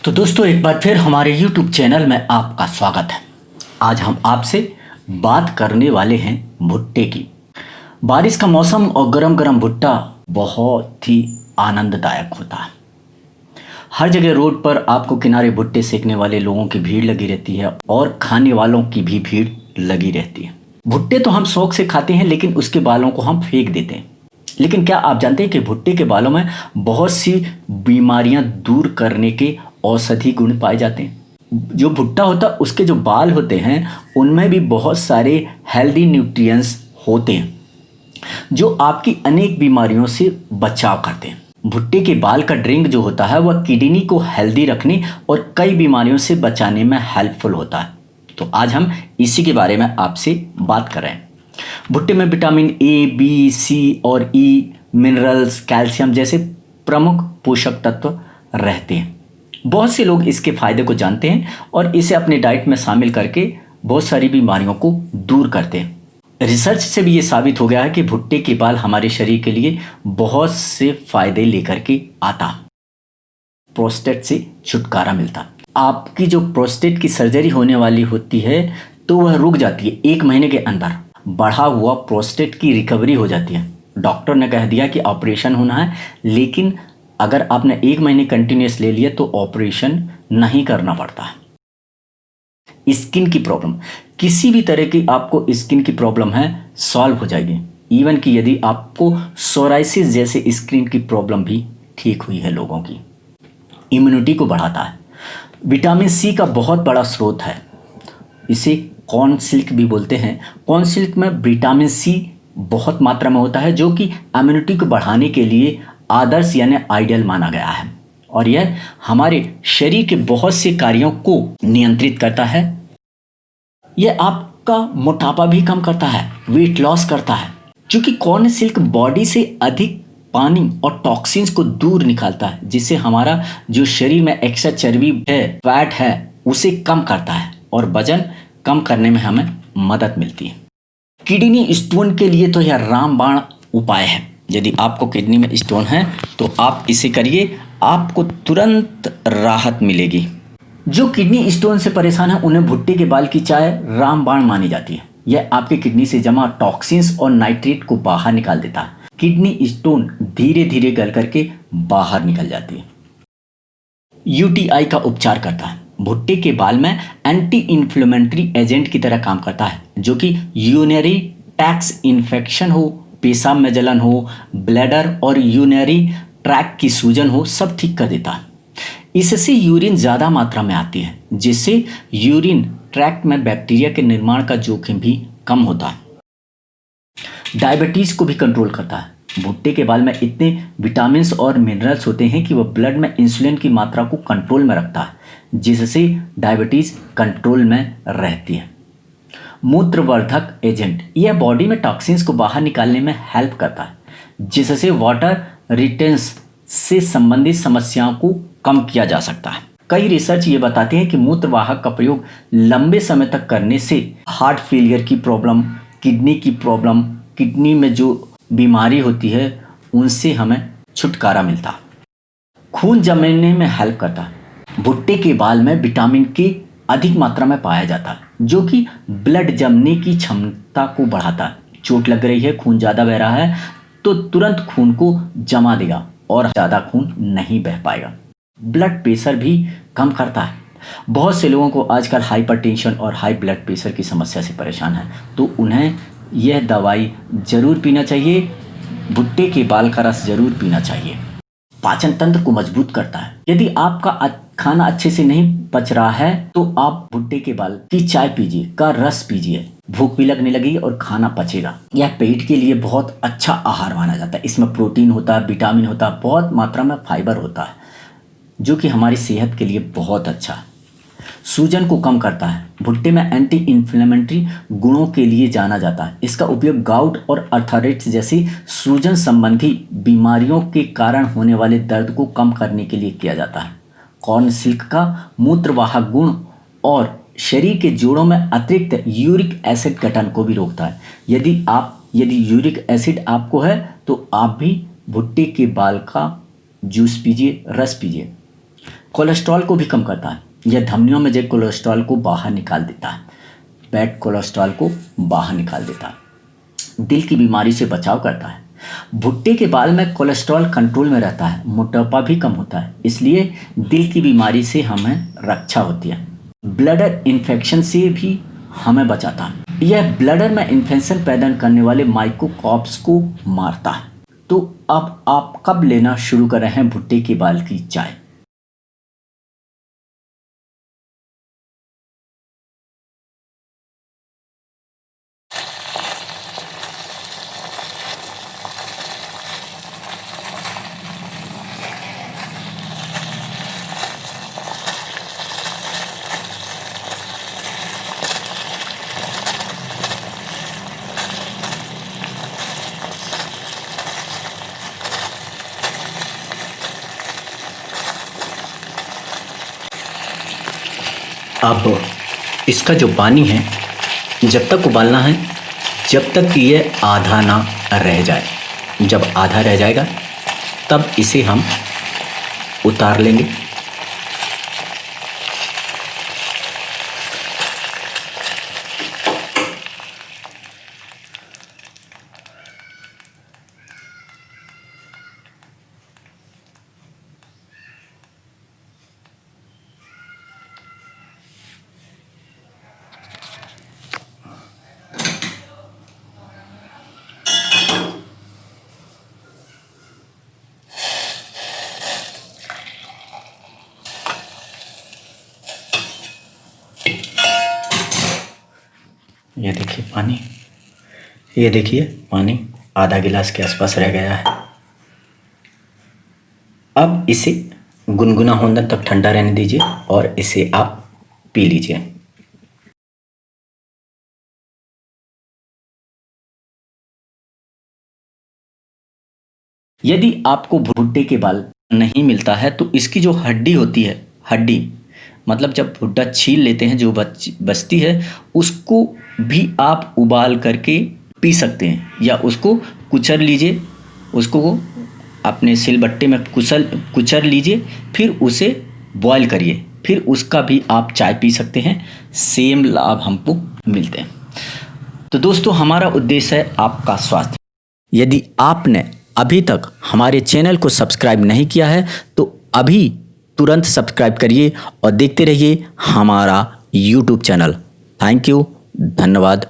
तो दोस्तों एक बार फिर हमारे YouTube चैनल में आपका स्वागत है। आज हम आपसे बात करने वाले हैं भुट्टे की। बारिश का मौसम और गरम गरम भुट्टा बहुत ही आनंददायक होता है। हर जगह रोड पर आपको किनारे भुट्टे सेकने वाले लोगों की भीड़ लगी रहती है और खाने वालों की भी भीड़ लगी रहती है। भुट्टे तो हम शौक से खाते हैं, लेकिन उसके बालों को हम फेंक देते हैं। लेकिन क्या आप जानते हैं कि भुट्टे के बालों में बहुत सी बीमारियां दूर करने के औषधि गुण पाए जाते हैं। जो भुट्टा होता है उसके जो बाल होते हैं उनमें भी बहुत सारे हेल्दी न्यूट्रिएंट्स होते हैं जो आपकी अनेक बीमारियों से बचाव करते हैं। भुट्टे के बाल का ड्रिंक जो होता है वह किडनी को हेल्दी रखने और कई बीमारियों से बचाने में हेल्पफुल होता है। तो आज हम इसी के बारे में आपसे बात कर रहे हैं। भुट्टे में विटामिन ए, बी, सी और ई, मिनरल्स, कैल्शियम जैसे प्रमुख पोषक तत्व रहते हैं। बहुत से लोग इसके फायदे को जानते हैं और इसे अपने डाइट में शामिल करके बहुत सारी बीमारियों को दूर करते हैं। रिसर्च से भी ये साबित हो गया है कि भुट्टे के बाल हमारे शरीर के लिए बहुत से फायदे लेकर के आता। प्रोस्टेट से छुटकारा मिलता। आपकी जो प्रोस्टेट की सर्जरी होने वाली होती है तो वह रुक जाती है 1 महीने के अंदर। बढ़ा हुआ प्रोस्टेट की रिकवरी हो जाती है। डॉक्टर ने कह दिया कि ऑपरेशन होना है, लेकिन अगर आपने 1 महीने कंटिन्यूस ले लिया तो ऑपरेशन नहीं करना पड़ता है। स्किन की प्रॉब्लम, किसी भी तरह की आपको स्किन की प्रॉब्लम है, सॉल्व हो जाएगी। इवन कि यदि आपको सोराइसिस जैसे स्किन की प्रॉब्लम भी ठीक हुई है लोगों की। इम्यूनिटी को बढ़ाता है। विटामिन सी का बहुत बड़ा स्रोत है। इसे कॉर्न सिल्क भी बोलते हैं। कॉर्न सिल्क में विटामिन सी बहुत मात्रा में होता है जो कि इम्यूनिटी को बढ़ाने के लिए आदर्श यानी आइडियल माना गया है और यह हमारे शरीर के बहुत से कार्यों को नियंत्रित करता है। यह आपका मोटापा भी कम करता है, वेट लॉस करता है, क्योंकि कॉर्न सिल्क बॉडी से अधिक पानी और टॉक्सिन्स को दूर निकालता है, जिससे हमारा जो शरीर में एक्स्ट्रा चर्बी है, फैट है, उसे कम करता है और वजन कम करने में हमें मदद मिलती है। किडनी स्टोन के लिए तो यह रामबाण उपाय है। यदि आपको किडनी में स्टोन है तो आप इसे करिए, आपको तुरंत राहत मिलेगी। जो किडनी स्टोन से परेशान है उन्हें भुट्टे के बाल की चाय रामबाण मानी जाती है। यह आपके किडनी से जमा टॉक्सिन्स और नाइट्रेट को बाहर निकाल देता है। किडनी स्टोन धीरे धीरे गल करके बाहर निकल जाती है। यूटीआई का उपचार करता है। भुट्टे के बाल में एंटी इन्फ्लेमेटरी एजेंट की तरह काम करता है, जो कि यूरिनरी ट्रैक्ट इन्फेक्शन हो, पेशाब में जलन हो, ब्लैडर और यूरिनरी ट्रैक की सूजन हो, सब ठीक कर देता है। इससे यूरिन ज़्यादा मात्रा में आती है, जिससे यूरिन ट्रैक्ट में बैक्टीरिया के निर्माण का जोखिम भी कम होता है। डायबिटीज़ को भी कंट्रोल करता है। भुट्टे के बाल में इतने विटामिन्स और मिनरल्स होते हैं कि वह ब्लड में इंसुलिन की मात्रा को कंट्रोल में रखता है, जिससे डायबिटीज़ कंट्रोल में रहती है। मूत्रवर्धक एजेंट, यह बॉडी में टॉक्सिन्स को बाहर निकालने में हेल्प करता है, जिससे वाटर रिटेंस से संबंधित समस्याओं को कम किया जा सकता है। कई रिसर्च ये बताते हैं कि मूत्रवाहक का प्रयोग लंबे समय तक करने से हार्ट फेलियर की प्रॉब्लम, किडनी की प्रॉब्लम, किडनी में जो बीमारी होती है उनसे हमें छुटकारा मिलता है। खून जमने में हेल्प करता है। भुट्टे के बाल में विटामिन के अधिक मात्रा में पाया जाता है, जो कि ब्लड जमने की क्षमता को बढ़ाता है। चोट लग रही है, खून ज़्यादा बह रहा है तो तुरंत खून को जमा देगा और ज़्यादा खून नहीं बह पाएगा। ब्लड प्रेशर भी कम करता है। बहुत से लोगों को आजकल हाइपरटेंशन और हाई ब्लड प्रेशर की समस्या से परेशान है, तो उन्हें यह दवाई ज़रूर पीना चाहिए। भुट्टे के बाल का रस ज़रूर पीना चाहिए। पाचन तंत्र को मजबूत करता है। यदि आपका खाना अच्छे से नहीं पच रहा है तो आप भुट्टे के बाल की चाय पीजिए, का रस पीजिए, भूख भी लगने लगेगी और खाना पचेगा। यह पेट के लिए बहुत अच्छा आहार माना जाता है। इसमें प्रोटीन होता है, विटामिन होता है, बहुत मात्रा में फाइबर होता है, जो कि हमारी सेहत के लिए बहुत अच्छा है। सूजन को कम करता है। भुट्टे में एंटी इन्फ्लेमेटरी गुणों के लिए जाना जाता है। इसका उपयोग गाउट और अर्थराइटिस जैसी सूजन संबंधी बीमारियों के कारण होने वाले दर्द को कम करने के लिए किया जाता है। कॉर्न सिल्क का मूत्रवाहक गुण और शरीर के जोड़ों में अतिरिक्त यूरिक एसिड गठन को भी रोकता है। यदि यूरिक एसिड आपको है तो आप भी भुट्टे के बाल का जूस पीजिए, रस पीजिए। कोलेस्ट्रॉल को भी कम करता है। यह धमनियों में जो कोलेस्ट्रॉल को बाहर निकाल देता है, बैड कोलेस्ट्रॉल को बाहर निकाल देता है। दिल की बीमारी से बचाव करता है। भुट्टे के बाल में कोलेस्ट्रॉल कंट्रोल में रहता है, मोटापा भी कम होता है, इसलिए दिल की बीमारी से हमें रक्षा होती है। ब्लडर इन्फेक्शन से भी हमें बचाता है। यह ब्लडर में इन्फेक्शन पैदा करने वाले माइकोकॉप्स को मारता है। तो अब आप कब लेना शुरू कर रहे हैं भुट्टे के बाल की चाय? अब इसका जो पानी है, जब तक उबालना है जब तक कि ये आधा ना रह जाए। जब आधा रह जाएगा तब इसे हम उतार लेंगे। ये देखिए पानी, ये देखिए पानी आधा गिलास के आसपास रह गया है। अब इसे गुनगुना होने तक ठंडा रहने दीजिए और इसे आप पी लीजिए। यदि आपको भुट्टे के बाल नहीं मिलता है तो इसकी जो हड्डी होती है, हड्डी मतलब जब भुट्टा छील लेते हैं जो बचती है, उसको भी आप उबाल करके पी सकते हैं, या उसको कुचल लीजिए, उसको अपने सिलबट्टे में कुचल लीजिए, फिर उसे बॉईल करिए, फिर उसका भी आप चाय पी सकते हैं। सेम लाभ हमको मिलते हैं। तो दोस्तों, हमारा उद्देश्य है आपका स्वास्थ्य। यदि आपने अभी तक हमारे चैनल को सब्सक्राइब नहीं किया है तो अभी तुरंत सब्सक्राइब करिए और देखते रहिए हमारा YouTube चैनल। थैंक यू, धन्यवाद।